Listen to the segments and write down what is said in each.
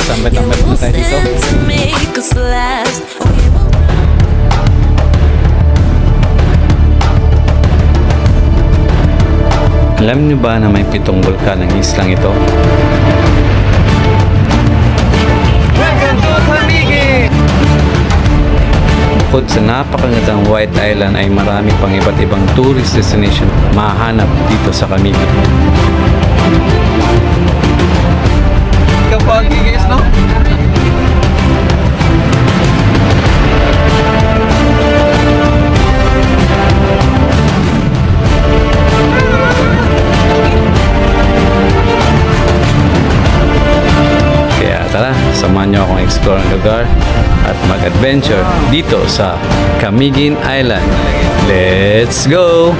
Tambay-tambay muna tayo dito. Alam niyo ba na may 7 bulkan ang islang ito? Welcome to Camiguin! Bukod sa napakagandang White Island ay marami pang iba't ibang tourist destination mahanap dito sa Camiguin. Ikaw po ang gigis, no? Tara, samahan nyo akong explore ang lugar at mag-adventure dito sa Camiguin Island. Let's go!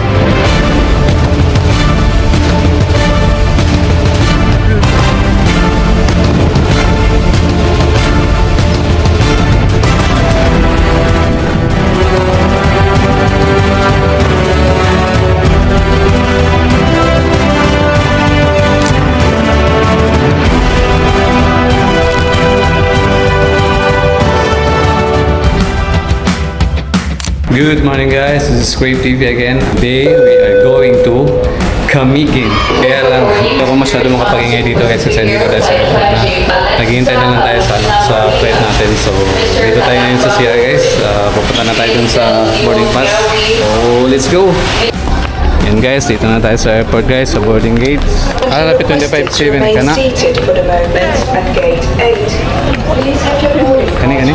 Good morning guys, this is Crave TV again. Today we are going to Camiguin. Kaya lang, hindi ako masyado makapag-ingay dito guys kasi dito tayo sa airport na. Naghihintay na lang tayo sa flight natin. So dito tayo ngayon sa CR guys. Pupunta na tayo dun sa boarding pass. So let's go! Yan guys, dito na tayo sa airport guys, sa boarding gate. Rapid 25-7 ka na. Kani.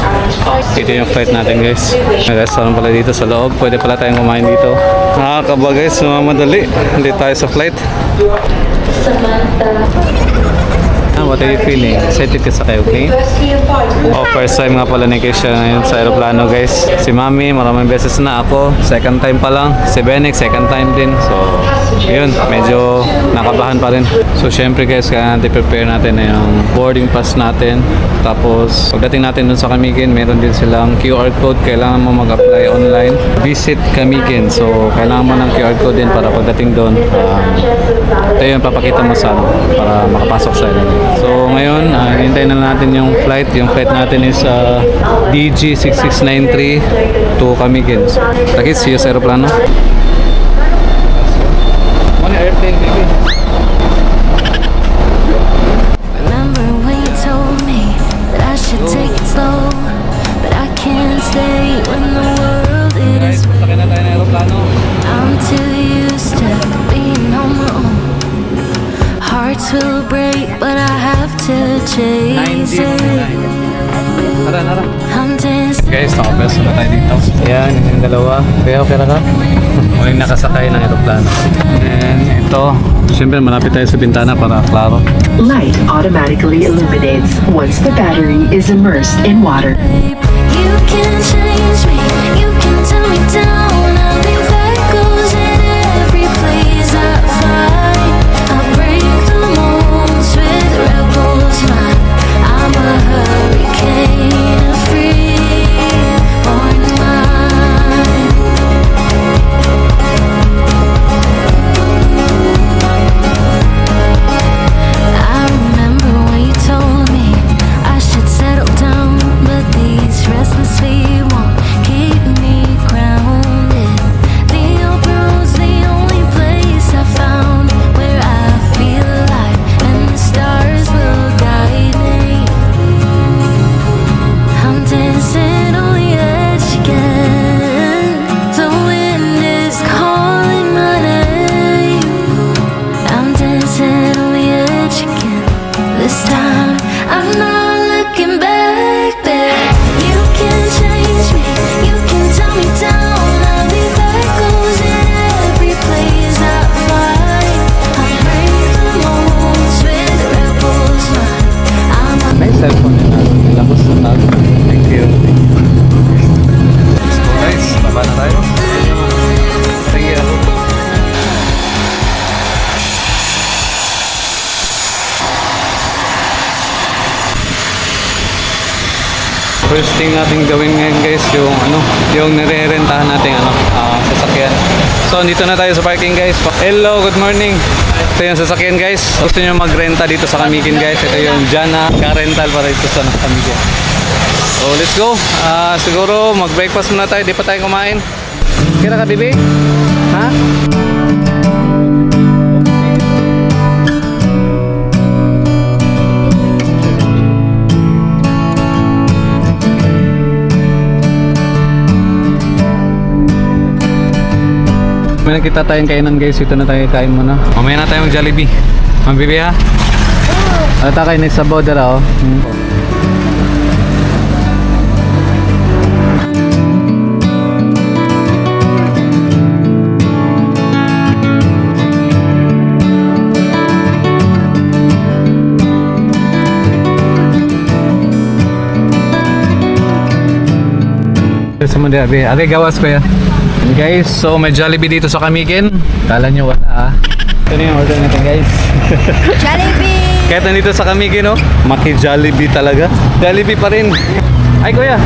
Ito yung flight natin guys. May restaurant pala dito sa loob. Pwede pala tayong kumain dito. Nakakaba guys, mamadali. Hindi tayo sa flight. What are you feeling? Excited ka sa kayo, okay? First time nga pala ni Keisha ngayon sa aeroplano guys. Si Mami, maraming beses na ako. Second time pa lang. Si Benek, second time din. So, yun. Medyo nakabahan pa rin. So, syempre guys, kaya prepare natin na yung boarding pass natin. Tapos, pagdating natin dun sa Camiguin, meron din silang QR code. Kailangan mo mag-apply online. Visit Camiguin. So, kailangan mo ng QR code din para pagdating dun. Ito yung papakita mo sa para makapasok sa island. So ngayon, hintayin na natin yung flight. Yung flight natin is DG6693 to Camiguin. Takit, see you sa aeroplano. Ano airplane, baby? Remember when you told me that I should take it slow, but I can't stay when the world is Guys, sakay na tayo ng aeroplano. I'm too used to being on my own. Hearts will break, but I have to chase it. Tara. I'm dancing. Guys, nakapwesto na tayo dito. Ayan, yung dalawa. Kaya okay na ka? Muling nakasakay ng aeroplano. And ito, siyempre malapit tayo sa bintana para klaro. Light automatically illuminates once the battery is immersed in water. You can change me, you can tell me down. I'll be echoes in every place I find. I'll break the molds with rebels mind. I'm a hurricane, free on mine. I remember when you told me I should settle down, but these restless feet won't keep me grounded. The open road's the only place I found where I feel alive, and the stars will guide me. I'm dancing on the edge again. The wind is calling my name. I'm dancing on the edge again. This time I'm not looking back there. You can change me, you can tell me down. I'll leave echoes in every place I find. I break the molds with rebels mind. I'm a May cellphone na natin. Lapos na natin. Thank you. Let's go guys. Baba na tayo. Sige ako. First thing natin gawin ngayon guys, yung nire-rentahan natin sasakyan. So, dito na tayo sa parking guys. Hello, good morning. Ito yung sasakyan guys. Gusto nyo magrenta dito sa Camiguin guys. Ito yung Jana car rental para dito sa Camiguin. So let's go. Siguro mag-breakfast muna tayo. Di pa tayo kumain. Kira ka bibi? Ha? May nakita tayong kainan guys, ito na tayo kain muna. Mamaya na tayo mag-Jollibee. Mabibi ha? Ano tayo kain sa border oh. Sa mga abi, abi gawas ko ya. Guys, so may Jollibee dito sa Camiguin. Kala nyo wala ah. Ito na yung order natin guys. Jollibee! Kahit nandito sa Camiguin no, maki-Jollibee talaga. Jollibee pa rin. Ay kuya.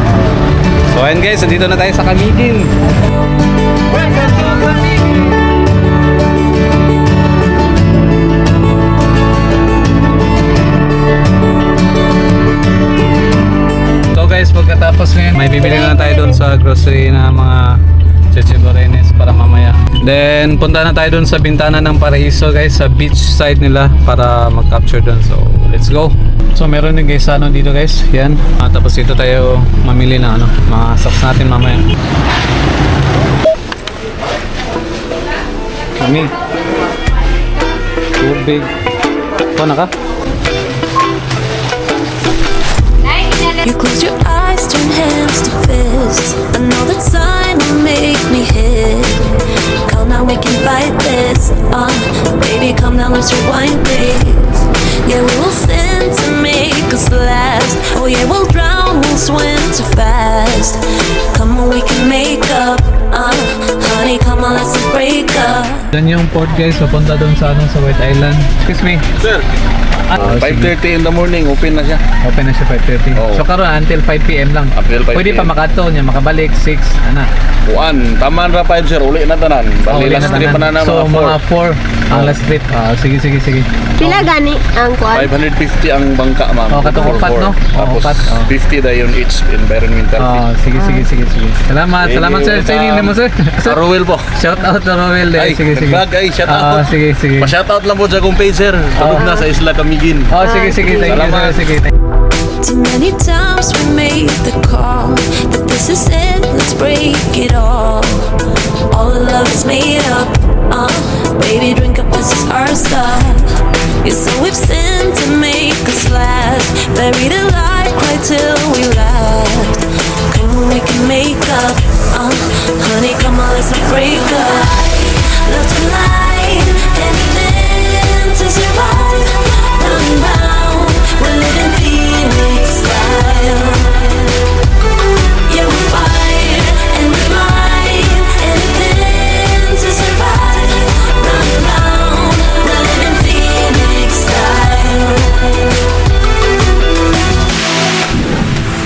So ayan guys, nandito na tayo sa Camiguin. Welcome to Camiguin! So guys, pagkatapos ngayon, may bibili na tayo doon sa grocery na mga chichiborenes para mamaya. Then, punta na tayo doon sa Bintana ng Paraiso guys, sa beach side nila para mag-capture doon. So, let's go! So, meron din guys ano dito guys. Yan. Tapos dito tayo mamili ng ano, mga socks natin mamaya. Mami. Tubig. Paano ka? You close your eyes, turn hands to fists. I know that sign will make me hit. Come now, we can fight this. Baby, come now, let's rewind this. Yeah, we will sin to make us last. Oh yeah, we'll drown, we'll swim too fast. Come on, we can make up. Honey, come on, let's break up. Doon yung port guys, papunta doon sa ano, sa White Island. Excuse me. Sir, 5:30 in the morning, open na siya. Open na siya 5:30. Oo. So karon until 5 PM lang. Until 5 Pwede pa PM. makato niya, makabalik 6 ana. Kuan, taman ra 5 sir, uli na tanan. Bali last trip pa na na So mga mga 4 ang last trip. Sige sige sige. Pila gani ang 4. kuan? 550 ang bangka ma'am. Oh, katong For upat, four. no? Oh, Tapos upat, oh. 50 dayon each environmental fee. Sige sige sige sige. Salamat, salamat sir. Sa inyo mo sir. Sa Rowell po. Shout out to Roel. Ay, Sige sige. nagbag, ay, shout out. Sige sige. Pa-shoutout lang po sa kong page sir. Tulog na sa Isla Camiguin. Sige sige. Thank you sir. Salamat. Sige. Too many times we made the call that this is it, let's break it all. All the love is made up, baby drink up, this is our stuff. Yeah, so we've sinned to make us last. Buried alive, cry till we laughed. Come on, we can make up, honey, come on, let's not break up. Love tonight, anything to survive. Round and round, we're living Phoenix style. Yeah, we fight and we fight, anything to survive. Round and round, we're living Phoenix style.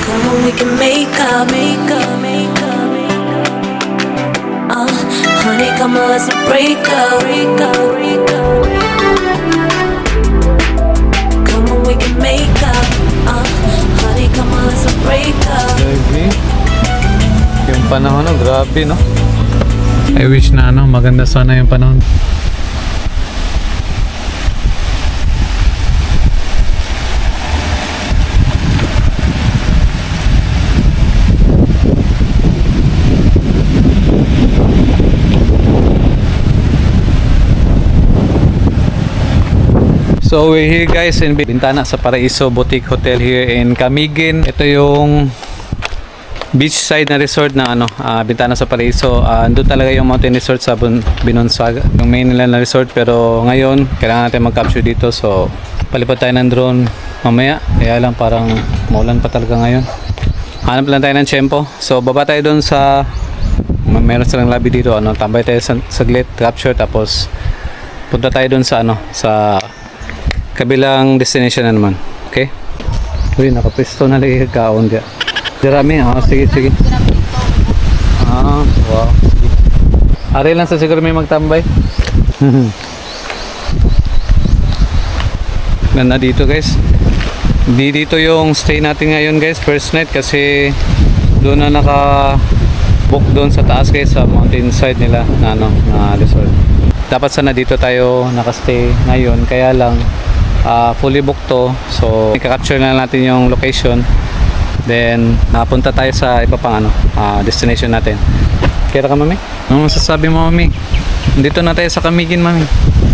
Come on, we can make up, make up, make up, make up. Honey, come on, let's not break up, break up, break up. Come on, we can make up. Honey, come on, let's not break up. Grabe. Yung panahon no, grabe no. I wish na ano, maganda sana yung panahon. So we're here guys in Bintana sa Paraiso Boutique Hotel here in Camiguin. Ito yung beachside na resort na ano, Bintana sa Paraiso. Doon talaga yung mountain resort sa Binonsaga, yung main nila na resort, pero ngayon kailangan natin mag-capture dito, so palipad tayo ng drone mamaya. Kaya lang parang maulan pa talaga ngayon. Hanap lang tayo ng tiyempo. So baba tayo doon sa meron silang lobby dito, ano, tambay tayo saglit, capture, tapos punta tayo doon sa ano, sa kabilang destination na naman. Okay? Uy, nakapisto na lagi kaon dia. Dirami, sige, sige. Wow. Sige. Ari lang sa siguro may magtambay. Ganda dito guys. Dito yung stay natin ngayon guys, first night, kasi doon na naka-book doon sa taas guys, sa mountain side nila na, na resort. Dapat sana dito tayo nakastay ngayon, kaya lang fully booked to. So i-capture na natin yung location, then napunta tayo sa iba pang destination natin. Kaya ka mami? Ano masasabi mo mami? Dito na tayo sa Camiguin mami.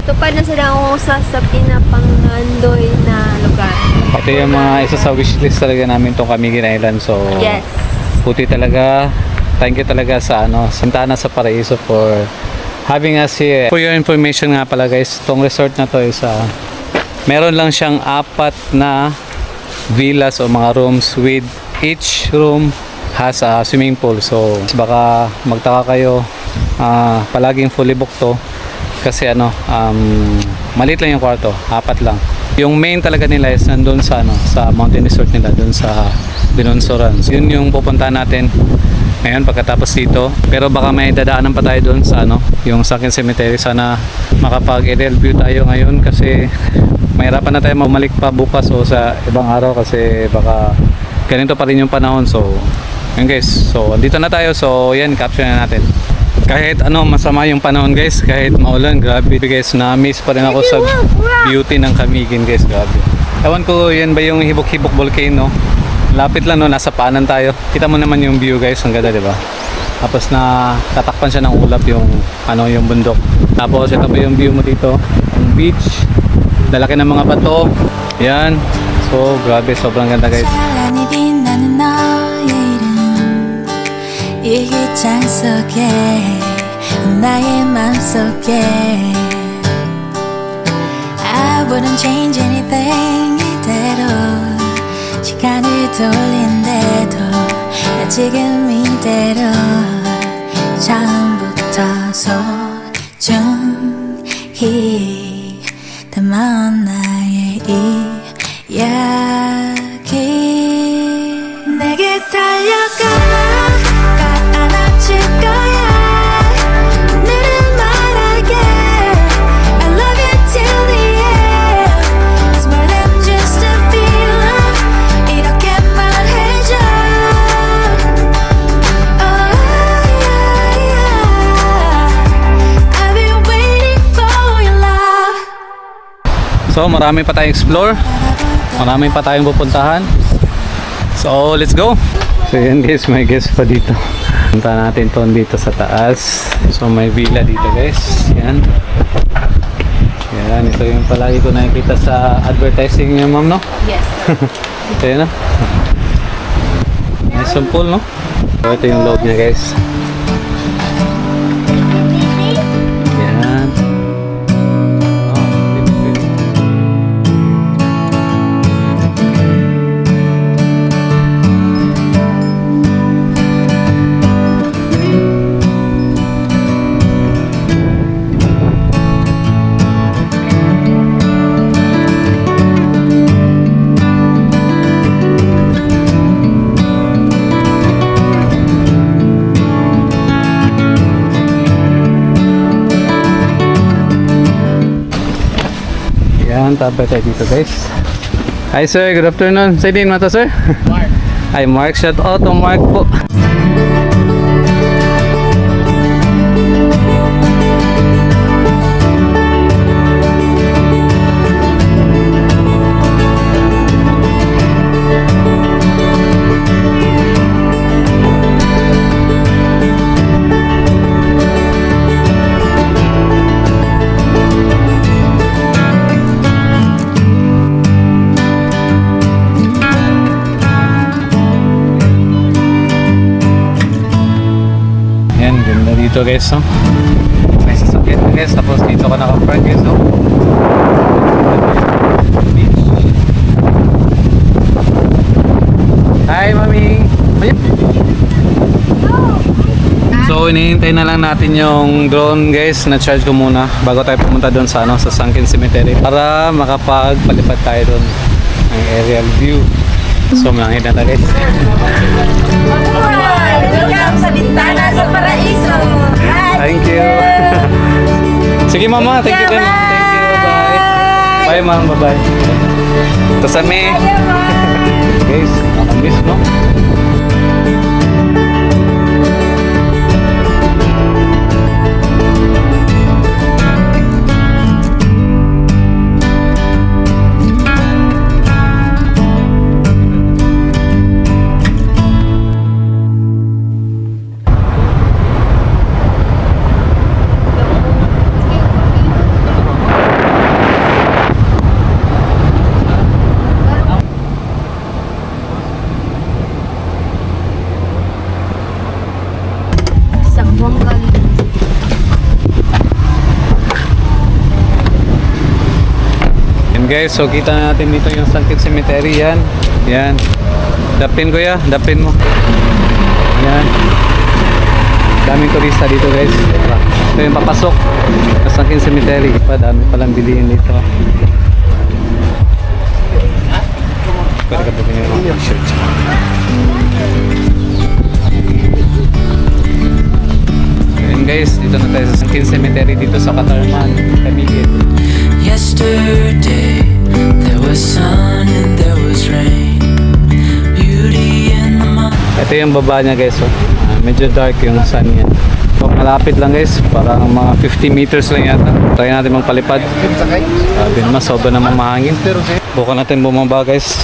Tupad na sila ako sa pinapangandoy na lugar. Ito yung mga isa sa wishlist talaga namin tong Camiguin Island. So Yes. puti talaga. Thank you talaga sa Santana sa Paraiso for having us here. For your information nga pala guys, tong resort na to is meron lang siyang 4 na villas o mga rooms, with each room has a swimming pool. So baka magtaka kayo, palaging fully booked to kasi maliit lang yung kwarto, 4 lang. Yung main talaga nila is nandun sa sa mountain resort nila, dun sa Binonsoran. So, yun yung pupuntahan natin ngayon pagkatapos dito. Pero baka may dadaanan pa tayo dun sa yung Sunken Cemetery. Sana makapag-aerial view tayo ngayon kasi mahirapan na tayo mamalik pa bukas o sa ibang araw kasi baka ganito pa rin yung panahon. So yun guys, so andito na tayo. So yan, capture na natin. Kahit masama yung panahon guys, kahit maulan, grabe guys, na-miss pa rin ako sa beauty ng Camiguin guys, grabe. Ewan ko, yan ba yung Hibok-Hibok Volcano? Lapit lang nasa paanan tayo. Kita mo naman yung view guys, ang ganda, 'di ba? Tapos na tatakpan siya ng ulap yung yung bundok. Tapos ito pa yung view mo dito, yung beach. Lalaki ng mga bato. Yan. So, grabe, sobrang ganda guys. 찬란히 빛나는 너의 이름 일기장 속에 나의 맘속에 I wouldn't change anything 이대로 시간을 돌린대도 나 지금 이대로 처음부터 소중히 담아온 나의 이야기 내게 달려가 꼭 안아줄 거야 오늘은 말할게 I love you till the end It's more than just a feeling 이렇게 말해줘 Oh yeah, yeah I've been waiting for your love So, marami pa tayong explore. Marami pa tayong pupuntahan. So, let's go! So, yan guys, may guest pa dito. Punta natin to dito sa taas. So, may villa dito guys. Yan. Yan, ito yung palagi ko nakikita sa advertising niyo ma'am, no? Yes. Ito yun, no? Nice and pool, no? So, ito yung loob niya guys. Yan. Oh, pretty. Yan, tabay tayo dito guys. Hi sir, good afternoon. Say din mo to sir? Mark. Hi Mark, shout out to Mark po. Dito guys, no? May sasakyan guys, tapos dito ka naka-park guys, no? Hi mami! So hinihintay na lang natin yung drone guys, na-charge ko muna bago tayo pumunta doon sa sa Sunken Cemetery para makapagpalipad tayo doon ng aerial view. So malangit na tayo guys. Welcome sa Bintana sa Paraiso. Thank you. Sige mama, thank you din. Thank you. Bye. Bye ma'am, bye-bye. Ito sa me. Guys, nakamiss no? Sakbong kali. And guys, so kita na natin dito yung Sangkit Cemetery. Yan. Yan. Dapin ko ya. Dapin mo. Yan. Daming turista dito guys. Ito yung papasok sa Sangkit Cemetery. Dami palang bilihin dito. Pwede ka dito yung mga shirt. And guys, dito na tayo sa Sangkit Cemetery dito sa Katarman, Camiguin. Yesterday there was sun and there was rain. Beauty in the mind. Ito yung baba niya guys. Oh. Medyo dark yung sun niya. So, malapit lang guys. Parang mga 50 meters lang yata. Try natin magpalipad. Sabi naman, sobra naman mahangin. Bukan natin bumaba guys.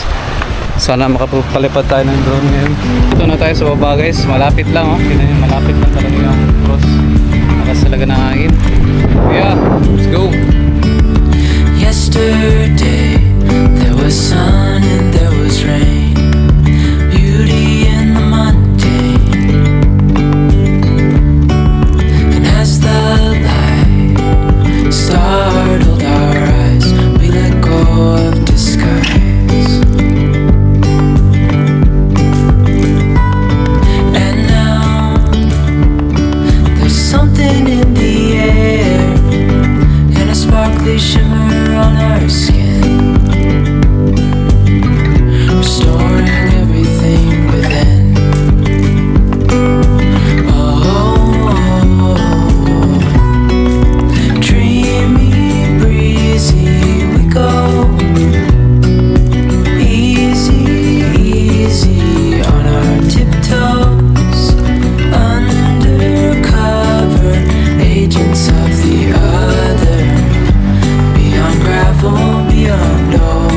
Sana makapalipad tayo ng drone ngayon. Ito na tayo sa baba guys. Malapit lang oh. Tignan nyo, malapit lang talaga yung cross. Nakas talaga ng hangin. Yeah, let's go. Yesterday there was sun and there was rain. Beauty in the mundane. And as the light startled our eyes, we let go of disguise. And now there's something in the air, and a sparkly shimmer on our skin, restoring everything within. Oh, dreamy, breezy, we go. Easy, easy on our tiptoes, undercover agents of the other. Beyond gravel, beyond all.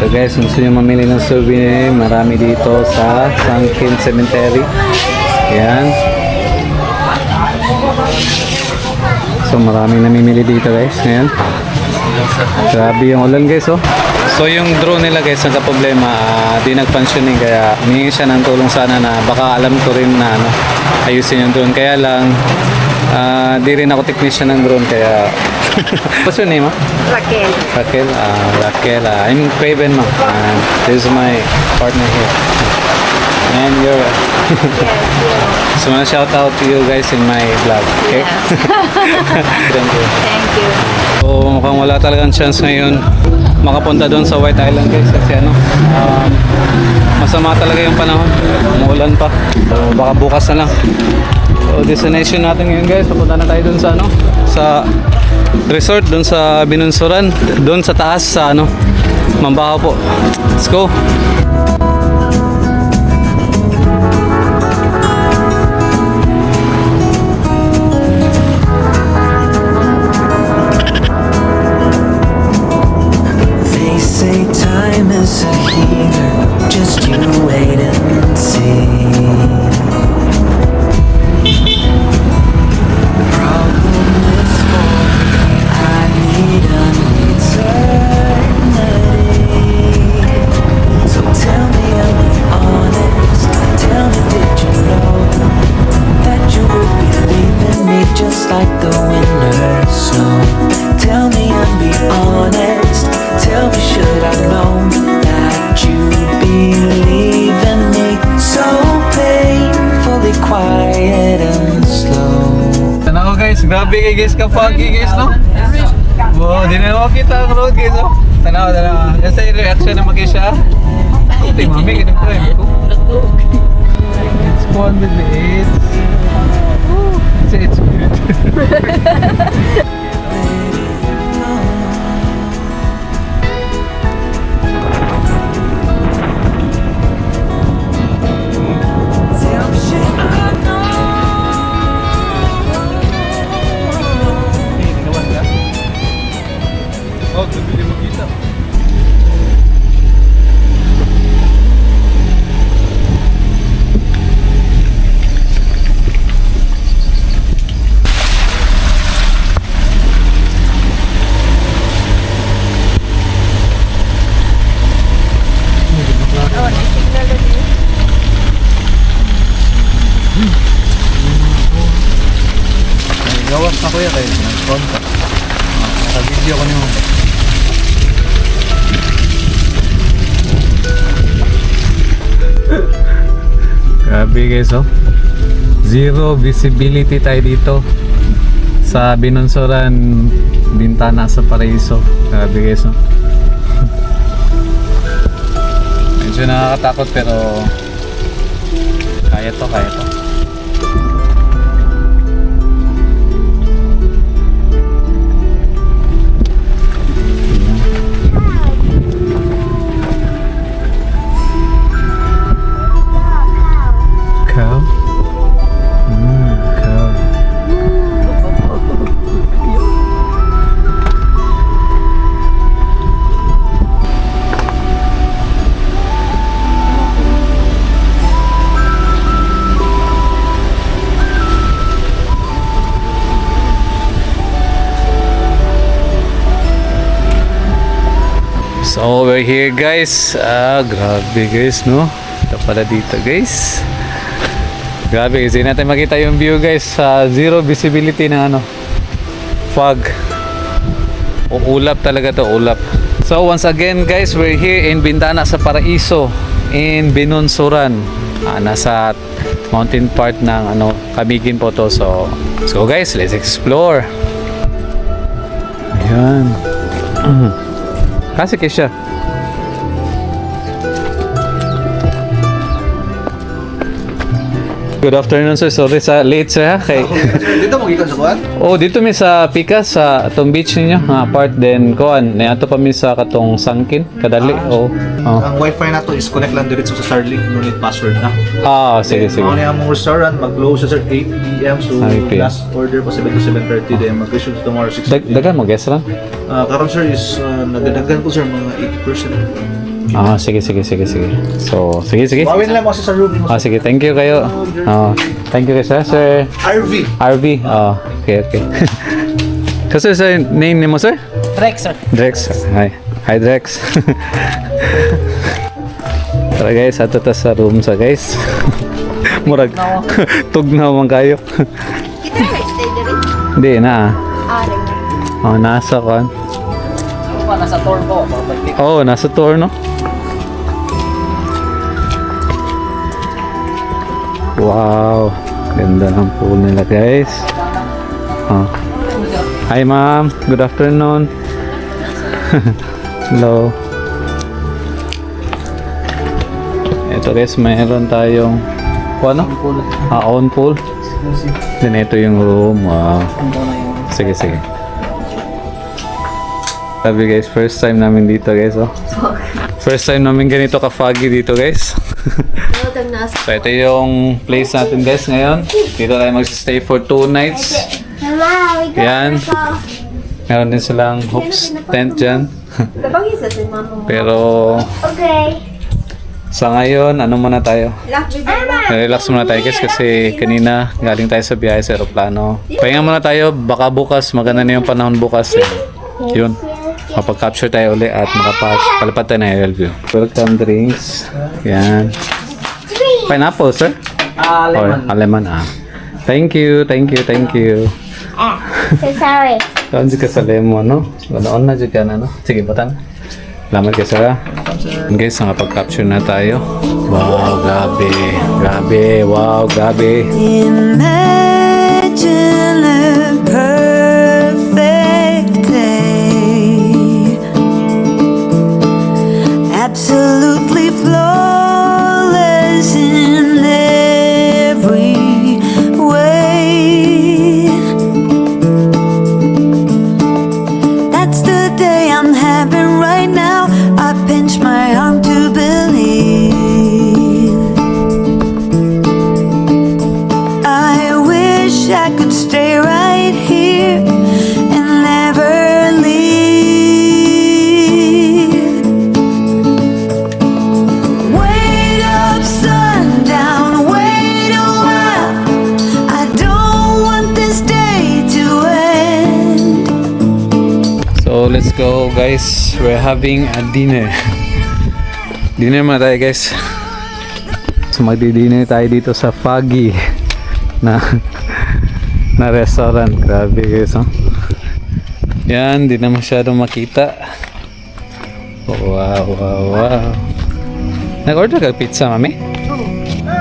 Ito guys, kung gusto nyo mamili ng souvenir, marami dito sa Sangkit Cemetery. Yan. So maraming namimili dito guys ngayon. Grabe yung ulan guys oh. So yung drone nila guys, ang problema, di nag-functioning, kaya humingi siya ng tulong sana na baka alam ko rin na ano, ayusin yung drone. Kaya lang, di rin ako technician ng drone, kaya what's your name? Raquel. Raquel, Raquel, I'm Craven ma. This is my partner here. And you're Yes, so wanna shout out to you guys in my vlog, okay? Thank you. Thank you. So mukhang wala talagang chance ngayon makapunta doon sa White Island guys kasi ano, masama talaga yung panahon, umuulan pa. So baka bukas na lang. So destination natin ngayon guys, papunta na tayo doon sa ano, sa resort doon sa Binunsuran, doon sa taas sa ano, Mambahaw po. Let's go. They say time is a healer, just you wait and see. The problem is for me, I need an eternity. So tell me, I'll be honest, tell me, did you know that you would be leaving me just like the winter snow? Tell me and be honest, tell me, should I know that you'd be leaving me so painfully quiet and slow? Tanaw guys, grabe kay guys kapagi guys no? Wow, di na ako kita ang road guys oh. Tanaw. Yan sa reaction naman kayo siya. Ito yung mami, ganun ko eh. It's fun with the AIDS. It's good. oras na kuya kayo nag-contact. Naka-video ko niyo. Grabe guys oh. Zero visibility tayo dito sa Binonsoran, Bintana sa Paraiso. Grabe guys oh. Medyo nakakatakot pero kaya to, kaya to. Cow? Cow. So we're here guys. Grabe guys no. Ito pala dito guys. Grabe, kasi natin makita yung view guys sa zero visibility ng fog. Ulap talaga to, ulap. So once again guys, we're here in Bintana sa Paraiso in Binonsoran. Nasa mountain part ng Camiguin po to. So let's go guys, let's explore. Ayan. Kasi siya. Good afternoon sir. Sorry sa late sir ha. Kay Dito magikan sa kuan? oh, dito mi sa Picas sa atong beach ninyo. Part then kuan. Niadto pa mi sa katong Sangkin, kadali. Oh. Ang wifi na to is connect lang diretso sa Starlink, no need password na. Sige sige. Ano yung restaurant, mag-close sa 8 p.m. So Okay. last order pa 7 to 7:30 then mag-resume tomorrow 6 p.m. Dagan mo guess lang. Karon sir is nagdagdagan po sir mga 8%. Sige. So, sige. Bawin lang mo sa room mo. Sige, thank you kayo. Thank you kayo sir. RV. RV. Okay. Kasi sir, name ni mo sir? Rex, sir. Drex. Hi Drex. Tara guys, ato ta sa room sa guys. Murag tugnaw man kayo. Kita na stay dire. Hindi na. Ah, Nasa kan. Ano pa, nasa tour po. Babalik. Nasa tour no. Wow, ganda ng pool nila guys. Hi ma'am, good afternoon. Hello. Ito guys, mayroon tayong own pool. Then ito yung room. Wow. Sige. Sabi guys, first time namin dito guys. First time namin ganito ka-foggy dito guys. So ito yung place natin guys ngayon. Dito tayo mag-stay for 2 nights. Yan. Meron din silang hoops tent dyan. Dabangis sa mama mo. Pero Okay. sa ngayon, muna tayo? Relax muna tayo guys kasi kanina galing tayo sa biyahe sa aeroplano. Pahinga muna tayo, baka bukas, maganda na yung panahon bukas eh. Yun. Mapag-capture tayo ulit at makapalipad tayo ng aerial view. Welcome drinks. Yan. Pineapple, sir? Lemon. Lemon, Thank you. So sorry. Saan ka sa lemon, no? Ganoon na dyan ka na, no? Sige, batan. Salamat kayo, sir. Guys, nakapag-capture na tayo. Wow, grabe. Wow, grabe. Imagine a perfect day, absolutely flawless in every way. That's the day I'm having right now. I pinch my arm to believe. I wish I could stay right here and never leave. Wait up, sundown, wait a while. I don't want this day to end. So, let's go, guys. We're having a dinner. Dinner muna tayo, guys. So, magdi-dinner tayo dito sa foggy na na restaurant. Grabe guys, oh. Yan, di na masyadong makita. Wow, wow, wow. Nag-order ka pizza, mami?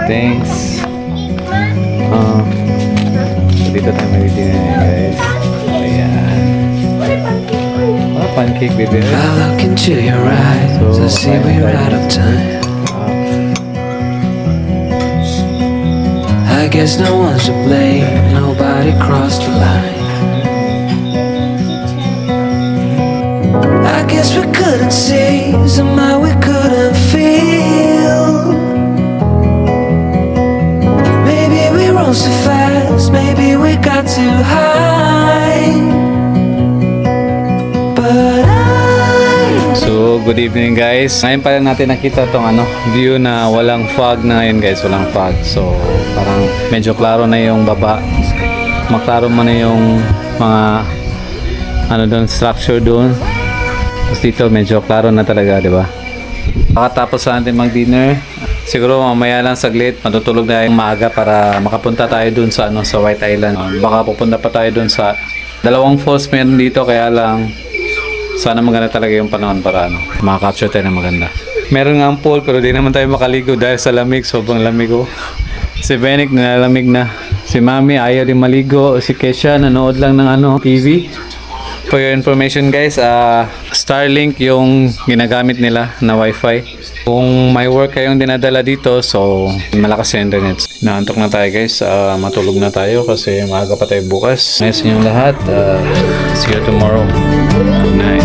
Thanks. So dito tayo mag-dinner, guys. Ayan. Pancake, baby. I look into your eyes, I see we're out of time. I guess no one's to blame, nobody crossed the line. I guess we couldn't see, somehow we couldn't feel. Maybe we rose too fast, maybe we got too high. But So, good evening guys. Ngayon pa lang natin nakita tong view na walang fog na ngayon guys, walang fog. So, parang medyo klaro na yung baba. Maklaro mo na yung mga doon, structure doon. Tapos dito medyo klaro na talaga, di ba? Pakatapos natin mag-dinner. Siguro mamaya lang saglit, matutulog na yung maaga para makapunta tayo doon sa sa White Island. Baka pupunta pa tayo doon sa dalawang falls meron dito, kaya lang sana maganda talaga yung panahon para makaka-capture tayo ng maganda. Meron nga ang pool pero di naman tayo makaligo dahil sa lamig, sobrang lamig oh. Si Benek nilalamig na. Si Mami ayaw din maligo. Si Kesha nanood lang ng TV. For your information guys, Starlink yung ginagamit nila na wifi. Kung may work kayong dinadala dito, so malakas yung internet. Naantok na tayo guys, matulog na tayo kasi maaga pa tayo bukas. Nice yung lahat. See you tomorrow. Good night.